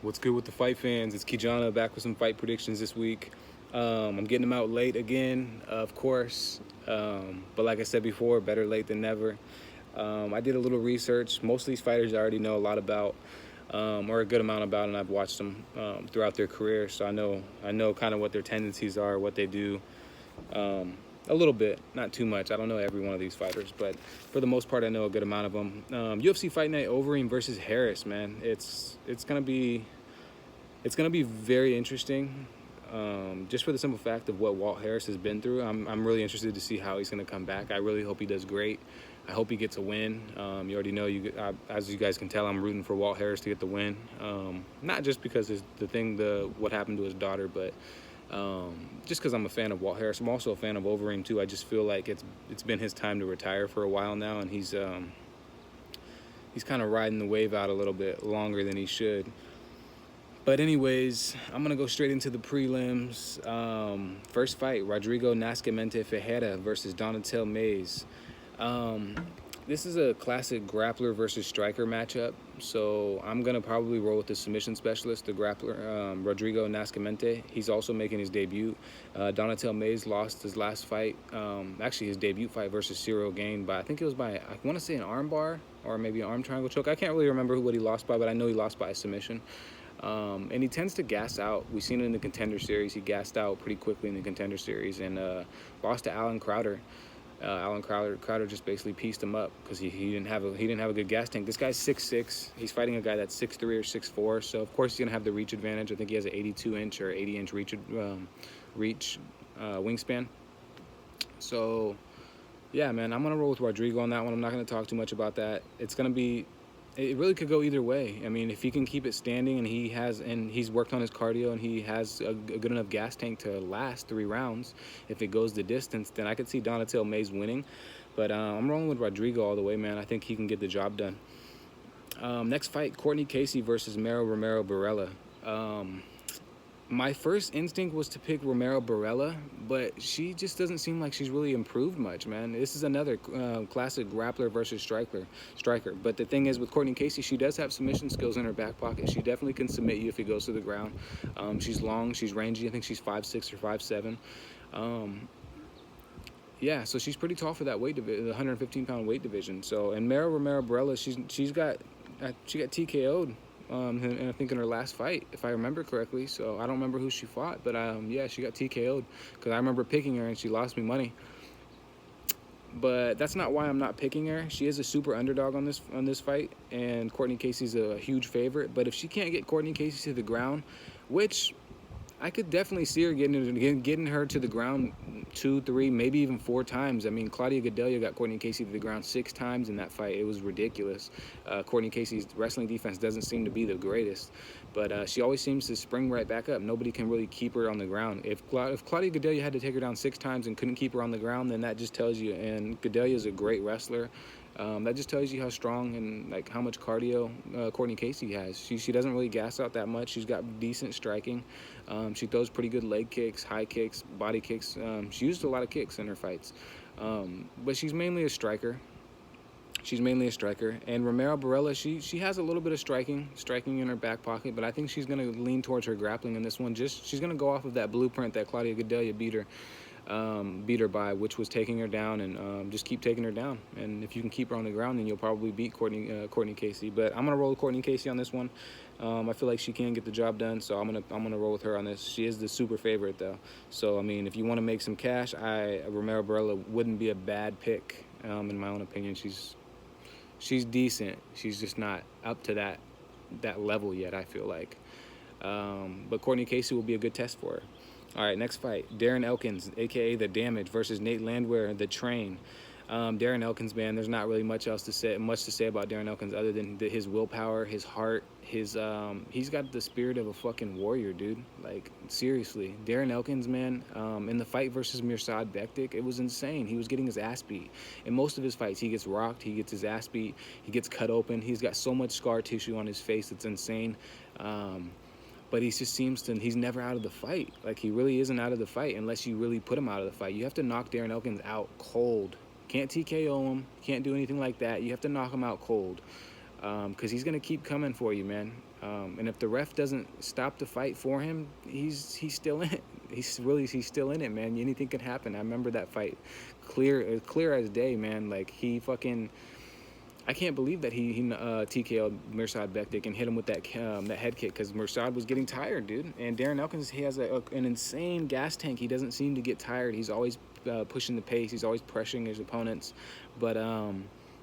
What's good with the fight fans? It's Kijana back with some fight predictions this week. I'm getting them out late again, of course. But like I said before, better late than never. I did a little research. Most of these fighters I already know a lot about, or a good amount about, and I've watched them throughout their career. So I know kind of what their tendencies are, what they do. A little bit, not too much. I don't know every one of these fighters, but for the most part, I know a good amount of them. UFC Fight Night, Overeem versus Harris, man. It's gonna be very interesting. Just for the simple fact of what Walt Harris has been through, I'm really interested to see how he's gonna come back. I really hope he does great. I hope he gets a win. You already know, as you guys can tell, I'm rooting for Walt Harris to get the win. Not just because what happened to his daughter, but just because I'm a fan of Walt Harris. I'm also a fan of Overeem too. I just feel like it's been his time to retire for a while now, and he's kind of riding the wave out a little bit longer than he should. But anyways, I'm going to go straight into the prelims. First fight, Rodrigo Nascimento Ferreira versus Donatel Mays. This is a classic grappler versus striker matchup. So I'm going to probably roll with the submission specialist, the grappler, Rodrigo Nascimento. He's also making his debut. Donatel Mays lost his last fight, actually his debut fight versus Cyril Gane by, I think it was by, I want to say an arm bar or maybe an arm triangle choke. I can't really remember what he lost by, but I know he lost by a submission. And he tends to gas out. We've seen it in the Contender Series. He gassed out pretty quickly in the Contender Series and lost to Alan Crowder. Crowder just basically pieced him up because he didn't have a good gas tank. This guy's 6'6". He's fighting a guy that's 6'3" or 6'4". So of course he's gonna have the reach advantage. I think he has an 82-inch or 80-inch reach wingspan. So yeah, man, I'm gonna roll with Rodrigo on that one. I'm not gonna talk too much about that. It really could go either way. I mean, if he can keep it standing and he's worked on his cardio and he has a good enough gas tank to last 3 rounds, if it goes the distance, then I could see Donatel Mays winning. But I'm rolling with Rodrigo all the way, man. I think he can get the job done. Next fight, Courtney Casey versus Mero Romero Barella. My first instinct was to pick Romero Barella, but she just doesn't seem like she's really improved much, man. This is another classic grappler versus striker. But the thing is, with Courtney Casey, she does have submission skills in her back pocket. She definitely can submit you if he goes to the ground. She's long, she's rangy. I think she's 5'6" or 5'7". Yeah, so she's pretty tall for that weight division, the 115-pound weight division. So, and Mero Romero Barella, she got TKO'd. And I think in her last fight, if I remember correctly. So I don't remember who she fought, but yeah, she got TKO'd because I remember picking her and she lost me money. But that's not why I'm not picking her. She is a super underdog on this fight, and Courtney Casey's a huge favorite. But if she can't get Courtney Casey to the ground, which I could definitely see her getting her to the ground 2, 3, maybe even 4 times. I mean, Claudia Gadelha got Courtney Casey to the ground 6 times in that fight. It was ridiculous. Courtney Casey's wrestling defense doesn't seem to be the greatest, but she always seems to spring right back up. Nobody can really keep her on the ground. If Claudia Gadelha had to take her down 6 times and couldn't keep her on the ground, then that just tells you, and Gadelha is a great wrestler, that just tells you how strong and like how much cardio Courtney Casey has. She doesn't really gas out that much. She's got decent striking. She throws pretty good leg kicks, high kicks, body kicks. She used a lot of kicks in her fights, but she's mainly a striker. And Romero Barella, she has a little bit of striking in her back pocket, but I think she's going to lean towards her grappling in this one. She's going to go off of that blueprint that Claudia Gadelha beat her by, which was taking her down and just keep taking her down. And if you can keep her on the ground, then you'll probably beat Courtney Casey. But I'm gonna roll with Courtney Casey on this one. I feel like she can get the job done, so I'm gonna roll with her on this. She is the super favorite though, so I mean, if you want to make some cash, Romero Barella wouldn't be a bad pick in my own opinion. She's decent. She's just not up to that level yet, I feel like. But Courtney Casey will be a good test for her. All right, next fight, Darren Elkins, a.k.a. The Damage, versus Nate Landwehr, The Train. Darren Elkins, man, there's not really much to say about Darren Elkins other than his willpower, his heart, he's got the spirit of a fucking warrior, dude. Like, seriously. Darren Elkins, man, in the fight versus Mirsad Bektic, it was insane. He was getting his ass beat. In most of his fights, he gets rocked, he gets his ass beat, he gets cut open. He's got so much scar tissue on his face, it's insane. But he just he's never out of the fight. Like, he really isn't out of the fight unless you really put him out of the fight. You have to knock Darren Elkins out cold. Can't TKO him. Can't do anything like that. You have to knock him out cold. because he's gonna keep coming for you, man. And if the ref doesn't stop the fight for him, he's still in it. He's still in it, man. Anything can happen. I remember that fight, clear as day, man. Like he fucking, I can't believe that he TKO'd Mirsad Bektik and hit him with that head kick, because Mirsad was getting tired, dude. And Darren Elkins, he has an insane gas tank. He doesn't seem to get tired. He's always pushing the pace. He's always pressuring his opponents, but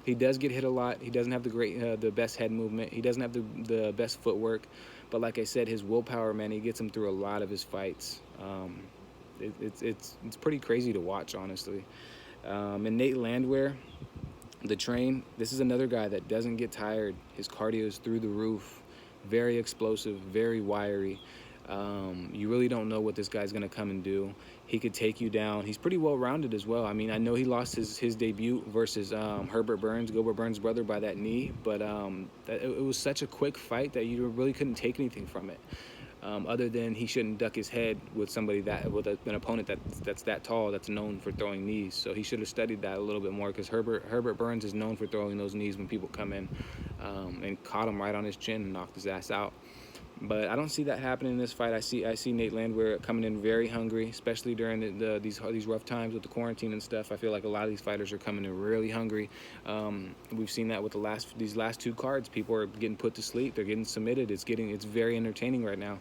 he does get hit a lot. He doesn't have the best head movement. He doesn't have the best footwork. But like I said, his willpower, man, he gets him through a lot of his fights. It's pretty crazy to watch, honestly. And Nate Landwehr, the Train, this is another guy that doesn't get tired. His cardio is through the roof. Very explosive, very wiry. You really don't know what this guy's going to come and do. He could take you down. He's pretty well-rounded as well. I mean, I know he lost his debut versus Herbert Burns, Gilbert Burns' brother, by that knee, but it was such a quick fight that you really couldn't take anything from it, other than he shouldn't duck his head with somebody with an opponent that's that tall, that's known for throwing knees. So he should have studied that a little bit more, because Herbert Burns is known for throwing those knees when people come in, and caught him right on his chin and knocked his ass out. But I don't see that happening in this fight. I see Nate Landwehr coming in very hungry, especially during these rough times with the quarantine and stuff. I feel like a lot of these fighters are coming in really hungry. We've seen that with these last two cards. People are getting put to sleep. They're getting submitted. It's very entertaining right now.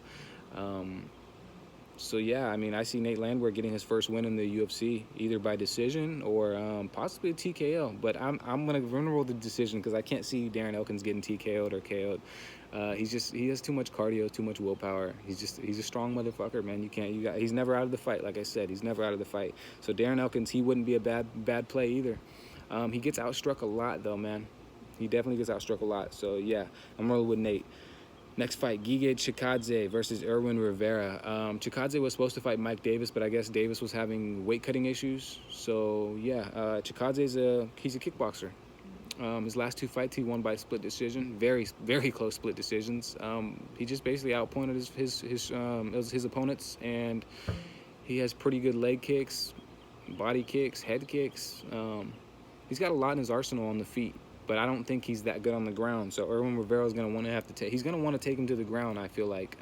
So yeah, I mean, I see Nate Landwehr getting his first win in the UFC, either by decision or possibly a TKO. But I'm gonna roll the decision, because I can't see Darren Elkins getting TKO'd or KO'd. He has too much cardio, too much willpower. He's a strong motherfucker, man. He's never out of the fight. Like I said, he's never out of the fight. So Darren Elkins, he wouldn't be a bad play either. He gets outstruck a lot though, man. He definitely gets outstruck a lot. So yeah, I'm rolling with Nate. Next fight, Giga Chikadze versus Erwin Rivera. Chikadze was supposed to fight Mike Davis, but I guess Davis was having weight cutting issues. So yeah, Chikadze's he's a kickboxer. His last two fights he won by split decision, very close split decisions. He just basically outpointed his opponents, and he has pretty good leg kicks, body kicks, head kicks. He's got a lot in his arsenal on the feet, but I don't think he's that good on the ground. So Erwin Rivera is going to want to take him to the ground, I feel like.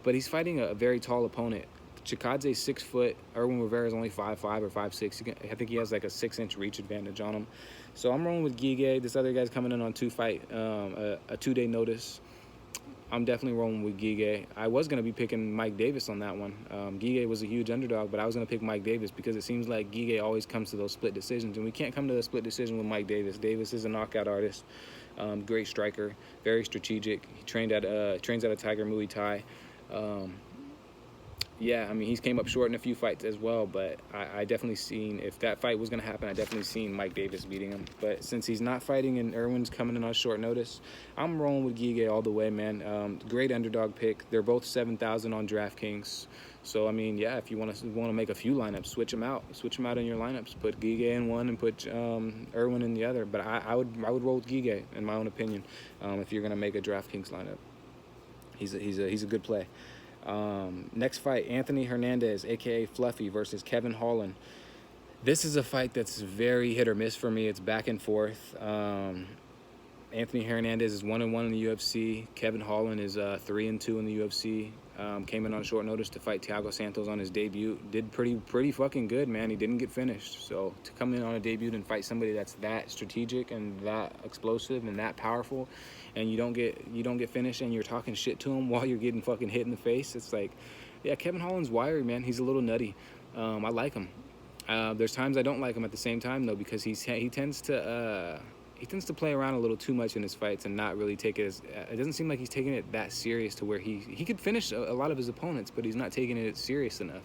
But he's fighting a very tall opponent. Chikadze's 6 foot. Erwin Rivera is only 5'5" or 5'6". I think he has like a 6-inch reach advantage on him. So I'm rolling with Giga. This other guy's coming in on a 2-day notice. I'm definitely rolling with Giga. I was going to be picking Mike Davis on that one. Giga was a huge underdog, but I was going to pick Mike Davis because it seems like Giga always comes to those split decisions, and we can't come to a split decision with Mike Davis. Davis is a knockout artist, great striker, very strategic. He trains at a Tiger Muay Thai. Yeah, I mean, he's came up short in a few fights as well, but I definitely seen, if that fight was going to happen, I definitely seen Mike Davis beating him. But since he's not fighting and Erwin's coming in on short notice, I'm rolling with Giga all the way, man. Great underdog pick. They're both 7,000 on DraftKings. So, I mean, yeah, if you want to make a few lineups, switch them out. Switch them out in your lineups. Put Giga in one and put Erwin in the other. But I would roll with Giga, in my own opinion, if you're going to make a DraftKings lineup. He's a good play. Next fight, Anthony Hernandez, aka Fluffy, versus Kevin Holland. This is a fight that's very hit or miss for me. It's back and forth. Anthony Hernandez is 1-1 in the UFC. Kevin Holland is 3-2 in the UFC. Came in on short notice to fight Thiago Santos on his debut. Did pretty fucking good, man. He didn't get finished. So to come in on a debut and fight somebody that's that strategic and that explosive and that powerful, and you don't get finished, and you're talking shit to him while you're getting fucking hit in the face, it's like, yeah, Kevin Holland's wiry, man. He's a little nutty. I like him. There's times I don't like him at the same time though, because he tends to play around a little too much in his fights and not really take it as, it doesn't seem like he's taking it that serious to where he could finish a lot of his opponents, but he's not taking it serious enough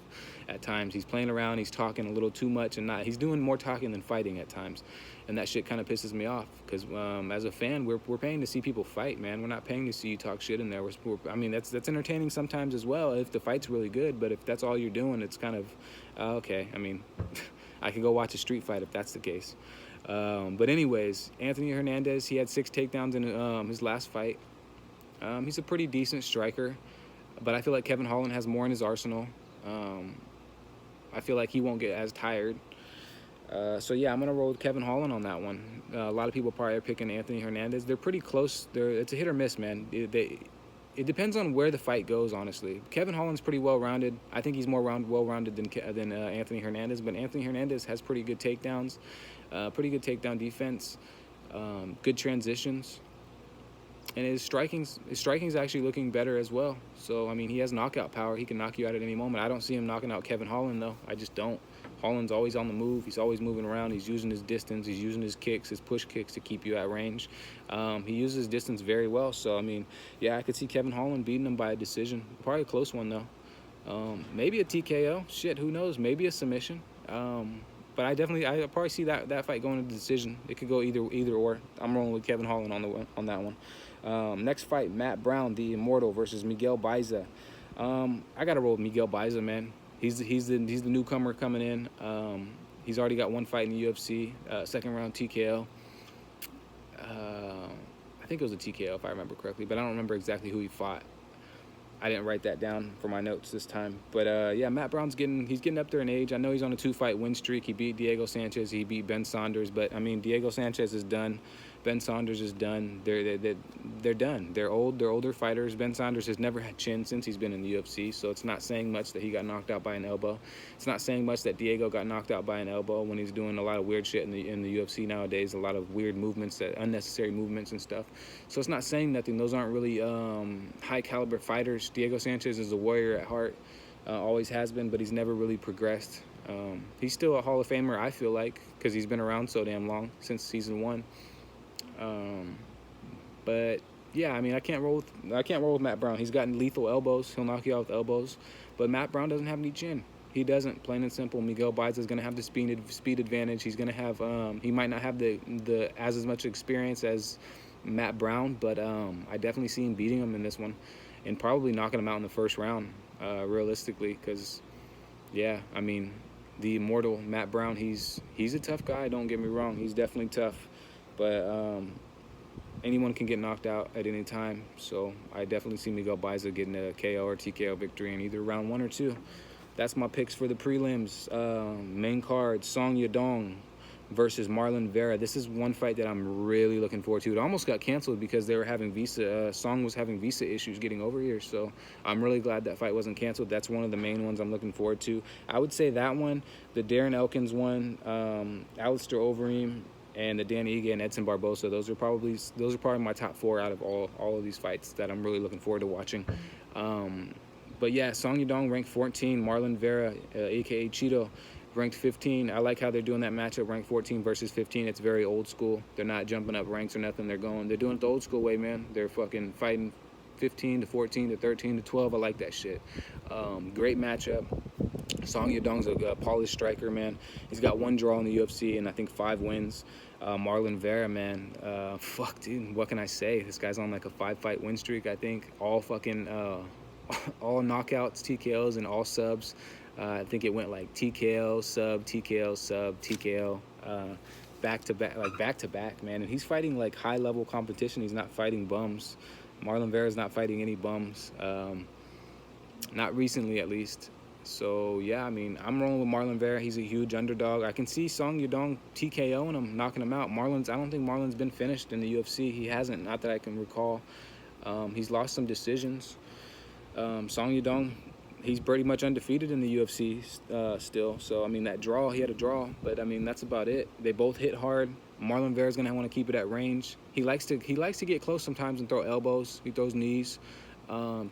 at times. He's playing around, he's talking a little too much, and he's doing more talking than fighting at times. And that shit kind of pisses me off, because as a fan, we're paying to see people fight, man. We're not paying to see you talk shit in there. I mean, that's entertaining sometimes as well if the fight's really good, but if that's all you're doing, it's kind of, okay. I mean, I could go watch a street fight if that's the case. But anyways, Anthony Hernandez, he had 6 takedowns in his last fight. He's a pretty decent striker, but I feel like Kevin Holland has more in his arsenal. I feel like he won't get as tired. So yeah, I'm gonna roll with Kevin Holland on that one. A lot of people probably are picking Anthony Hernandez. They're pretty close. It's a hit or miss, man. It depends on where the fight goes, honestly. Kevin Holland's pretty well-rounded. I think he's more well-rounded than Anthony Hernandez, but Anthony Hernandez has pretty good takedowns, pretty good takedown defense, good transitions, and his striking's actually looking better as well. So I mean, he has knockout power. He can knock you out at any moment. I don't see him knocking out Kevin Holland though. I just don't. Holland's always on the move. He's always moving around. He's using his distance. He's using his kicks, his push kicks to keep you at range. He uses his distance very well. So, I mean, yeah, I could see Kevin Holland beating him by a decision. Probably a close one, though. Maybe a TKO. Shit, who knows? Maybe a submission. But I probably see that fight going to decision. It could go either or. I'm rolling with Kevin Holland on that one. Next fight, Matt Brown, the Immortal, versus Miguel Baiza. I got to roll with Miguel Baiza, man. He's the newcomer coming in. He's already got one fight in the UFC, second round TKO. I think it was a TKO if I remember correctly, but I don't remember exactly who he fought. I didn't write that down for my notes this time. But yeah, Matt Brown's getting up there in age. I know he's on a 2-fight win streak. He beat Diego Sanchez. He beat Ben Saunders. But I mean, Diego Sanchez is done. Ben Saunders is done. They're done. They're old. They're older fighters. Ben Saunders has never had chin since he's been in the UFC, so it's not saying much that he got knocked out by an elbow. It's not saying much that Diego got knocked out by an elbow when he's doing a lot of weird shit in the UFC nowadays. A lot of weird movements, unnecessary movements and stuff. So it's not saying nothing. Those aren't really high caliber fighters. Diego Sanchez is a warrior at heart, always has been, but he's never really progressed. He's still a Hall of Famer, I feel like, because he's been around so damn long, since season 1. But yeah, I mean, I can't roll with Matt Brown. He's got lethal elbows. He'll knock you out with elbows. But Matt Brown doesn't have any chin. He doesn't, plain and simple. Miguel Baiza is going to have the speed advantage. He's going to have he might not have the as much experience as Matt Brown, but I definitely see him beating him in this one and probably knocking him out in the first round, realistically, because yeah, I mean, the Immortal Matt Brown, he's a tough guy, don't get me wrong. He's definitely tough. But anyone can get knocked out at any time. So I definitely see Miguel Baiza getting a KO or TKO victory in either round 1 or 2. That's my picks for the prelims. Main card, Song Yadong versus Marlon Vera. This is one fight that I'm really looking forward to. It almost got canceled because they were having Song was having visa issues getting over here. So I'm really glad that fight wasn't canceled. That's one of the main ones I'm looking forward to. I would say that one, the Darren Elkins one, Alistair Overeem, and the Dan Ige and Edson Barbosa. Those are probably my top 4 out of all of these fights that I'm really looking forward to watching. But yeah, Song Yadong ranked 14, Marlon Vera, aka Cheeto, ranked 15. I like how they're doing that matchup, ranked 14 versus 15. It's very old school. They're not jumping up ranks or nothing. They're doing it the old school way, man. They're fucking fighting 15 to 14 to 13 to 12. I like that shit. Great matchup. Song Yadong's a polished striker, man. He's got 1 draw in the UFC and I think 5 wins. Marlon Vera, man, fuck, dude, what can I say? This guy's on like a 5-fight win streak, I think. All fucking, all knockouts, TKOs, and all subs. I think it went like TKO, sub, TKO, back to back, man. And he's fighting like high-level competition. He's not fighting bums. Marlon Vera's not fighting any bums. Not recently, at least. So, yeah, I mean, I'm rolling with Marlon Vera. He's a huge underdog. I can see Song Yadong TKOing him, knocking him out. I don't think Marlon's been finished in the UFC. He hasn't, not that I can recall. He's lost some decisions. Song Yadong, he's pretty much undefeated in the UFC still. So, I mean, he had a draw. But, I mean, that's about it. They both hit hard. Marlon Vera's going to want to keep it at range. He likes to get close sometimes and throw elbows. He throws knees.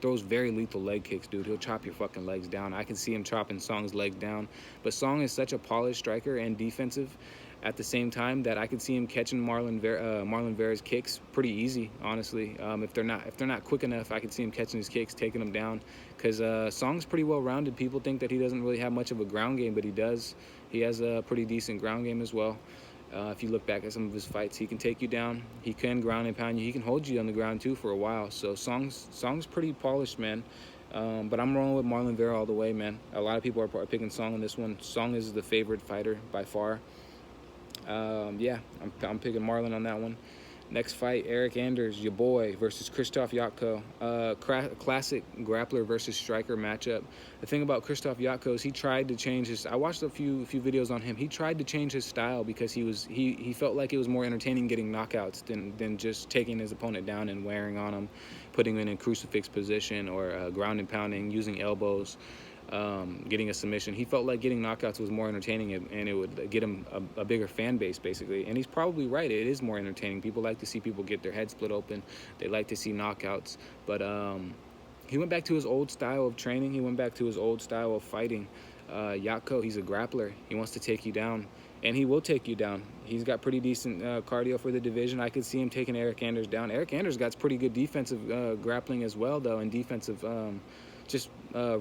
Throws very lethal leg kicks, dude. He'll chop your fucking legs down. I can see him chopping Song's legs down. But Song is such a polished striker and defensive at the same time that I can see him catching Marlon Vera's kicks pretty easy, honestly. If they're not quick enough, I can see him catching his kicks, taking them down. Because Song's pretty well-rounded. People think that he doesn't really have much of a ground game, but he does. He has a pretty decent ground game as well. If you look back at some of his fights, he can take you down. He can ground and pound you. He can hold you on the ground, too, for a while. So Song's pretty polished, man. But I'm rolling with Marlon Vera all the way, man. A lot of people are picking Song on this one. Song is the favorite fighter by far. Yeah, I'm picking Marlon on that one. Next fight, Eric Anders, your boy, versus Krzysztof Jotko. Classic grappler versus striker matchup. The thing about Krzysztof Jotko is he tried to change his. I watched a few videos on him. He tried to change his style because he felt like it was more entertaining getting knockouts than just taking his opponent down and wearing on him, putting him in a crucifix position or ground and pounding, using elbows. Getting a submission. He felt like getting knockouts was more entertaining and it would get him a bigger fan base, basically. And he's probably right. It is more entertaining. People like to see people get their heads split open. They like to see knockouts. But he went back to his old style of training. He went back to his old style of fighting. Jotko, he's a grappler. He wants to take you down. And he will take you down. He's got pretty decent cardio for the division. I could see him taking Eric Anders down. Eric Anders got pretty good defensive grappling as well, though, and defensive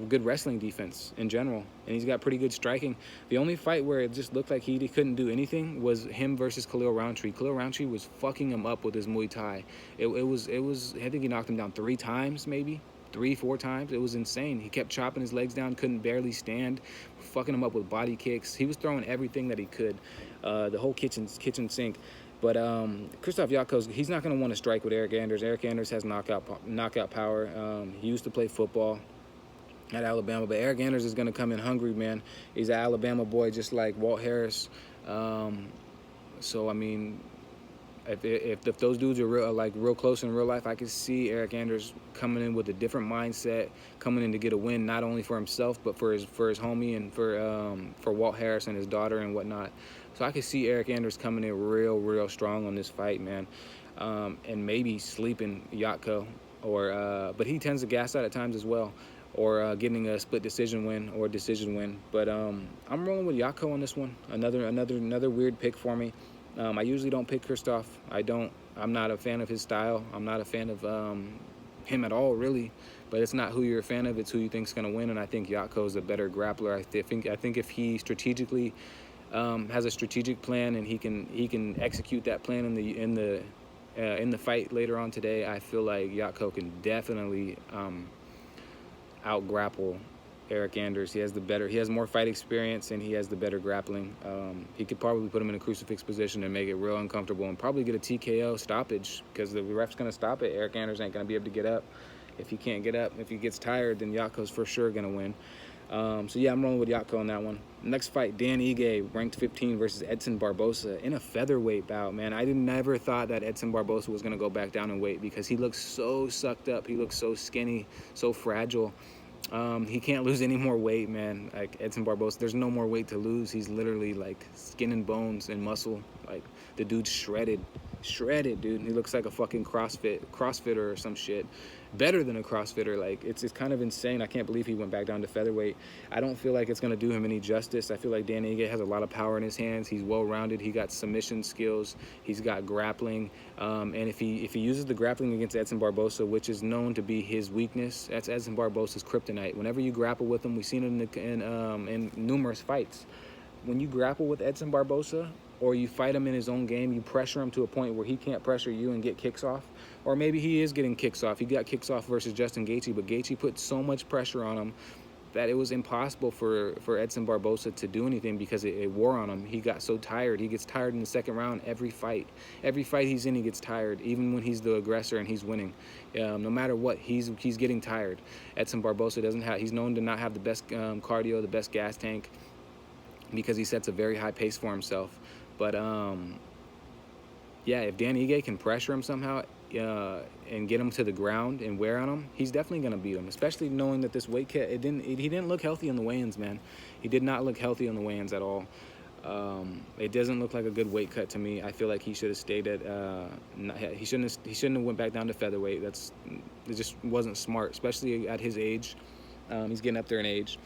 good wrestling defense in general, and he's got pretty good striking. The only fight where it just looked like he couldn't do anything was him versus Khalil Roundtree. Khalil Roundtree was fucking him up with his Muay Thai. It was I think he knocked him down 3 times, maybe 3-4 times. It was insane. He kept chopping his legs down, couldn't barely stand, fucking him up with body kicks. He was throwing everything that he could, the whole kitchen sink. But Krzysztof Jotko, he's not going to want to strike with Eric Anders. Eric Anders has knockout power. He used to play football at Alabama, but Eric Anders is going to come in hungry, man. He's an Alabama boy, just like Walt Harris. So I mean, if those dudes are real close in real life, I could see Eric Anders coming in with a different mindset, coming in to get a win, not only for himself but for his homie and for Walt Harris and his daughter and whatnot. So I could see Eric Anders coming in real strong on this fight, man, and maybe sleeping Jotko, but he tends to gas out at times as well, or getting a split decision win or decision win. But I'm rolling with Jotko on this one. Another weird pick for me. I usually don't pick Krzysztof. I'm not a fan of his style. I'm not a fan of him at all, really. But it's not who you're a fan of, it's who you think's going to win. And I think Jotko is a better grappler. I think if he strategically has a strategic plan and he can execute that plan in the fight later on today, I feel like Jotko can definitely out grapple Eric Anders. He has more fight experience and he has the better grappling. He could probably put him in a crucifix position and make it real uncomfortable and probably get a TKO stoppage because the ref's going to stop it. Eric Anders ain't going to be able to get up. If he can't get up, if he gets tired, then Jotko's for sure going to win. So yeah, I'm rolling with Jotko on that one. Next fight, Dan Ige, ranked 15 versus Edson Barbosa in a featherweight bout, man. I never thought that Edson Barbosa was going to go back down in weight because he looks so sucked up. He looks so skinny, so fragile. He can't lose any more weight, man. Like Edson Barbosa, there's no more weight to lose. He's literally like skin and bones and muscle. Like the dude's shredded, dude. He looks like a fucking CrossFitter or some shit. Better than a CrossFitter. Like it's kind of insane. I can't believe he went back down to featherweight. I don't feel like it's gonna do him any justice. I feel like Dan Ige has a lot of power in his hands. He's well-rounded. He got submission skills. He's got grappling. And if he uses the grappling against Edson Barbosa, which is known to be his weakness, that's Edson Barbosa's kryptonite. Whenever you grapple with him, we've seen it in numerous fights. When you grapple with Edson Barbosa, or you fight him in his own game, you pressure him to a point where he can't pressure you and get kicks off. Or maybe he is getting kicks off. He got kicks off versus Justin Gaethje, but Gaethje put so much pressure on him that it was impossible for Edson Barbosa to do anything because it wore on him. He got so tired. He gets tired in the second round every fight. Every fight he's in, he gets tired, even when he's the aggressor and he's winning. No matter what, he's getting tired. Edson Barbosa he's known to not have the best cardio, the best gas tank, because he sets a very high pace for himself. But yeah, if Dan Ige can pressure him somehow and get him to the ground and wear on him, he's definitely gonna beat him. Especially knowing that this weight cut, he didn't look healthy in the weigh-ins, man. He did not look healthy in the weigh-ins at all. It doesn't look like a good weight cut to me. I feel like he should have stayed at. He shouldn't have went back down to featherweight. It just wasn't smart, especially at his age. He's getting up there in age.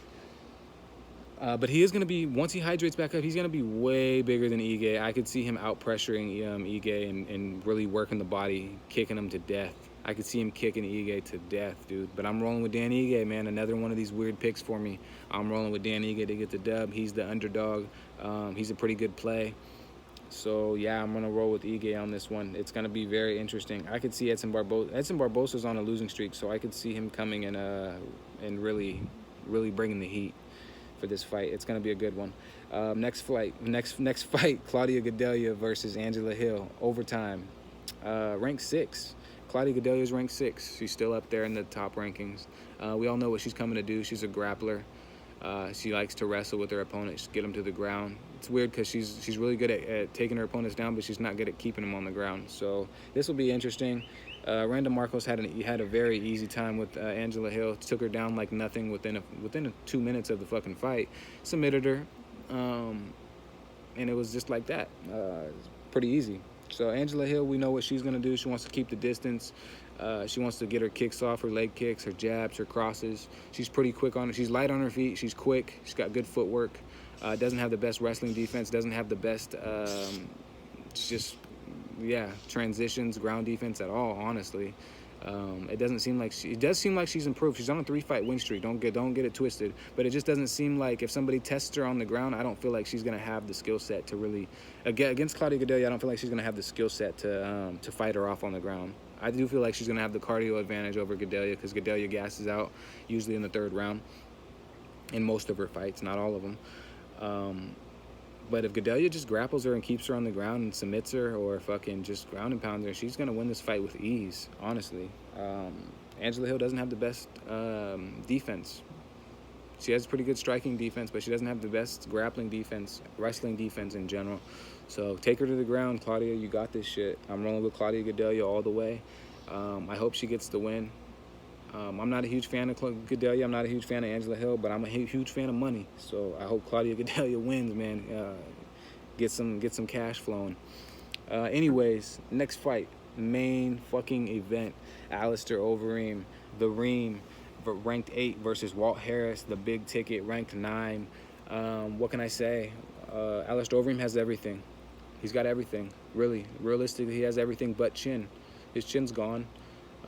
But he is going to be, once he hydrates back up, he's going to be way bigger than Ige. I could see him out-pressuring Ige and really working the body, kicking him to death. I could see him kicking Ige to death, dude. But I'm rolling with Dan Ige, man. Another one of these weird picks for me. I'm rolling with Dan Ige to get the dub. He's the underdog. He's a pretty good play. So, yeah, I'm going to roll with Ige on this one. It's going to be very interesting. I could see Edson Barbosa. Edson Barbosa's on a losing streak, so I could see him coming and really bringing the heat for this fight. It's going to be a good one. Next fight, Claudia Gadelha versus Angela Hill, overtime. ranked 6. Claudia Gadelha is ranked 6. She's still up there in the top rankings. We all know what she's coming to do. She's a grappler. She likes to wrestle with her opponents, get them to the ground. It's weird because she's really good at taking her opponents down, but she's not good at keeping them on the ground. So this will be interesting. Randa Marcos had a very easy time with Angela Hill. Took her down like nothing within 2 minutes of the fucking fight. Submitted her, and it was just like that. It's pretty easy. So Angela Hill, we know what she's gonna do. She wants to keep the distance. She wants to get her kicks off, her leg kicks, her jabs, her crosses. She's pretty quick on it. She's light on her feet. She's quick. She's got good footwork. Doesn't have the best wrestling defense. Doesn't have the best, transitions, ground defense at all. Honestly, it doesn't seem like it does seem like she's improved. She's on a 3-fight win streak. Don't get it twisted. But it just doesn't seem like if somebody tests her on the ground, I don't feel like she's gonna have the skill set to really against Claudia Gadelha. I don't feel like she's gonna have the skill set to fight her off on the ground. I do feel like she's gonna have the cardio advantage over Gadelha because Gadelha gasses out usually in the 3rd round in most of her fights, not all of them. But if Gadelha just grapples her and keeps her on the ground and submits her or fucking just ground and pounds her, she's going to win this fight with ease, honestly. Angela Hill doesn't have the best defense. She has pretty good striking defense, but she doesn't have the best grappling defense, wrestling defense in general. So take her to the ground, Claudia. You got this shit. I'm rolling with Claudia Gadelha all the way. I hope she gets the win. I'm not a huge fan of Gadelha. I'm not a huge fan of Angela Hill, but I'm a huge fan of money. So I hope Claudia Gadelha wins, man. Get some cash flowing. Anyways, next fight, main fucking event. Alistair Overeem, the Reem, ranked 8 versus Walt Harris, the big ticket, ranked 9. What can I say? Alistair Overeem has everything. He's got everything. Really, realistically, he has everything but chin. His chin's gone.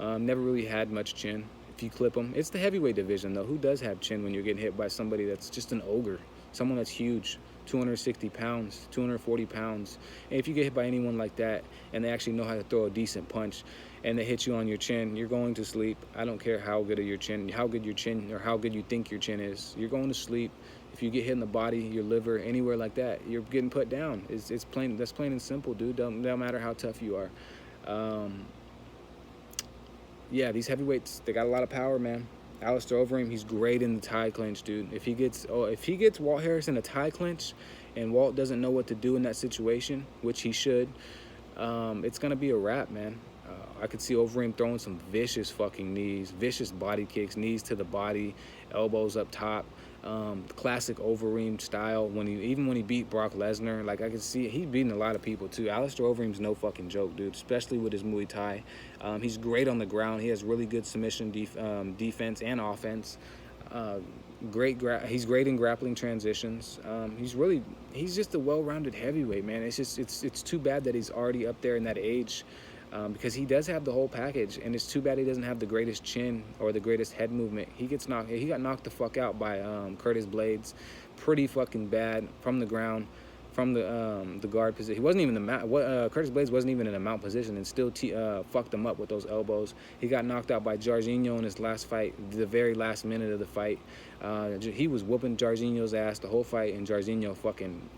Never really had much chin. If you clip him, it's the heavyweight division though. Who does have chin when you're getting hit by somebody that's just an ogre? Someone that's huge, 260 pounds, 240 pounds. And if you get hit by anyone like that and they actually know how to throw a decent punch and they hit you on your chin, you're going to sleep. I don't care how good your chin or how good you think your chin is. You're going to sleep. If you get hit in the body, your liver, anywhere like that, you're getting put down. It's plain. That's plain and simple, dude. Don't matter how tough you are. Yeah, these heavyweights, they got a lot of power, man. Alistair Overeem, he's great in the tie clinch, dude. If he gets Walt Harris in a tie clinch and Walt doesn't know what to do in that situation, which he should, it's going to be a wrap, man. I could see Overeem throwing some vicious fucking knees, vicious body kicks, knees to the body, elbows up top. Classic Overeem style. When he beat Brock Lesnar, like I could see he's beating a lot of people too. Alistair Overeem's no fucking joke, dude. Especially with his Muay Thai. He's great on the ground. He has really good submission defense and offense. He's great in grappling transitions. He's just a well-rounded heavyweight, man. It's too bad that he's already up there in that age. Because he does have the whole package, and it's too bad he doesn't have the greatest chin or the greatest head movement. He got knocked the fuck out by Curtis Blades, pretty fucking bad from the ground, from the guard position. He wasn't even Curtis Blades wasn't even in a mount position, and still fucked him up with those elbows. He got knocked out by Jorginho in his last fight, the very last minute of the fight. He was whooping Jorginho's ass the whole fight, and Jorginho fucking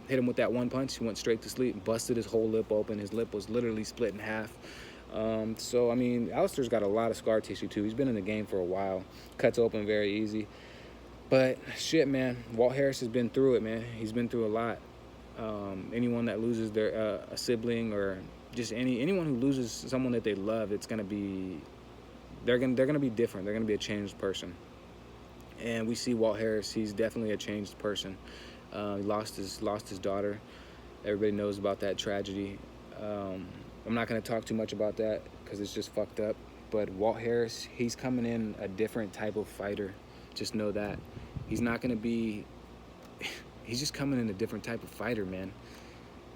hit him with that one punch. He went straight to sleep, busted his whole lip open. His lip was literally split in half. So, I mean, Alistair's got a lot of scar tissue, too. He's been in the game for a while. Cuts open very easy. But, shit, man, Walt Harris has been through it, man. He's been through a lot. Anyone that loses their a sibling or just anyone who loses someone that they love, it's going to be... They're gonna be different. They're going to be a changed person. And we see Walt Harris. He's definitely a changed person. He lost his daughter. Everybody knows about that tragedy. I'm not going to talk too much about that because it's just fucked up. But Walt Harris, he's coming in a different type of fighter. Just know that. He's not going to be... He's just coming in a different type of fighter, man.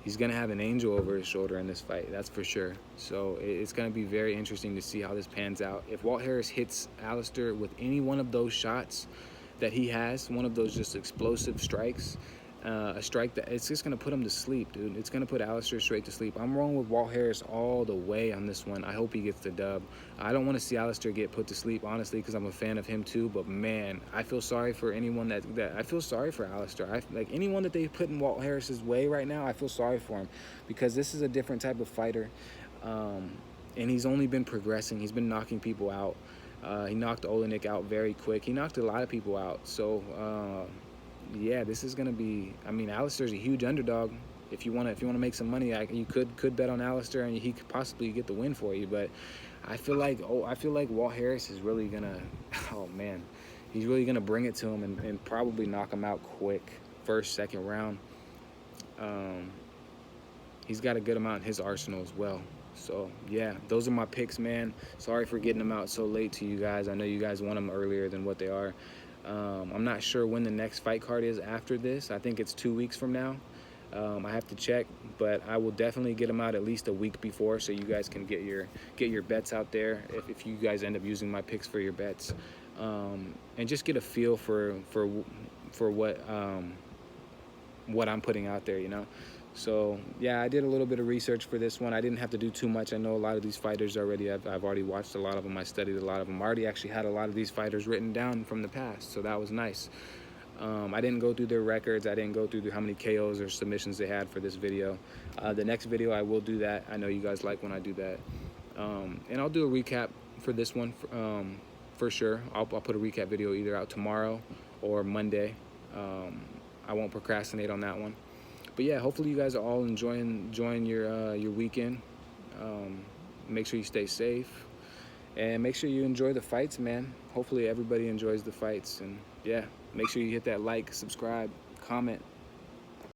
He's going to have an angel over his shoulder in this fight, that's for sure. So it's going to be very interesting to see how this pans out. If Walt Harris hits Alistair with any one of those shots that he has, one of those just explosive strikes, a strike that it's just going to put him to sleep, dude. It's going to put Alistair straight to sleep. I'm rolling with Walt Harris all the way on this one. I hope he gets the dub. I don't want to see Alistair get put to sleep, honestly, because I'm a fan of him too. But man, I feel sorry for anyone that I feel sorry for Alistair. Like anyone that they put in Walt Harris's way right now, I feel sorry for him because this is a different type of fighter. And he's only been progressing. He's been knocking people out. He knocked Olenek out very quick. He knocked a lot of people out. So yeah, this is gonna be. I mean, Alistair's a huge underdog. If you wanna make some money, you could bet on Alistair, and he could possibly get the win for you. But I feel like Walt Harris is really gonna. Oh man, he's really gonna bring it to him and probably knock him out quick, first, second round. He's got a good amount in his arsenal as well. So yeah, those are my picks, man. Sorry for getting them out so late to you guys. I know you guys want them earlier than what they are. I'm not sure when the next fight card is after this. I think it's 2 weeks from now. I have to check, but I will definitely get them out at least a week before, so you guys can get your bets out there if you guys end up using my picks for your bets, and just get a feel for what I'm putting out there, you know. So yeah, I did a little bit of research for this one. I didn't have to do too much. I know a lot of these fighters already. I've already watched a lot of them. I studied a lot of them. I already actually had a lot of these fighters written down from the past, so that was nice. I didn't go through their records. I didn't go through how many KOs or submissions they had for this video. The next video I will do that. I know you guys like when I do that. And I'll do a recap for this one for sure. I'll put a recap video either out tomorrow or Monday. I won't procrastinate on that one. But yeah, hopefully you guys are all enjoying your weekend. Make sure you stay safe, and make sure you enjoy the fights, man. Hopefully everybody enjoys the fights, and yeah, make sure you hit that like, subscribe, comment,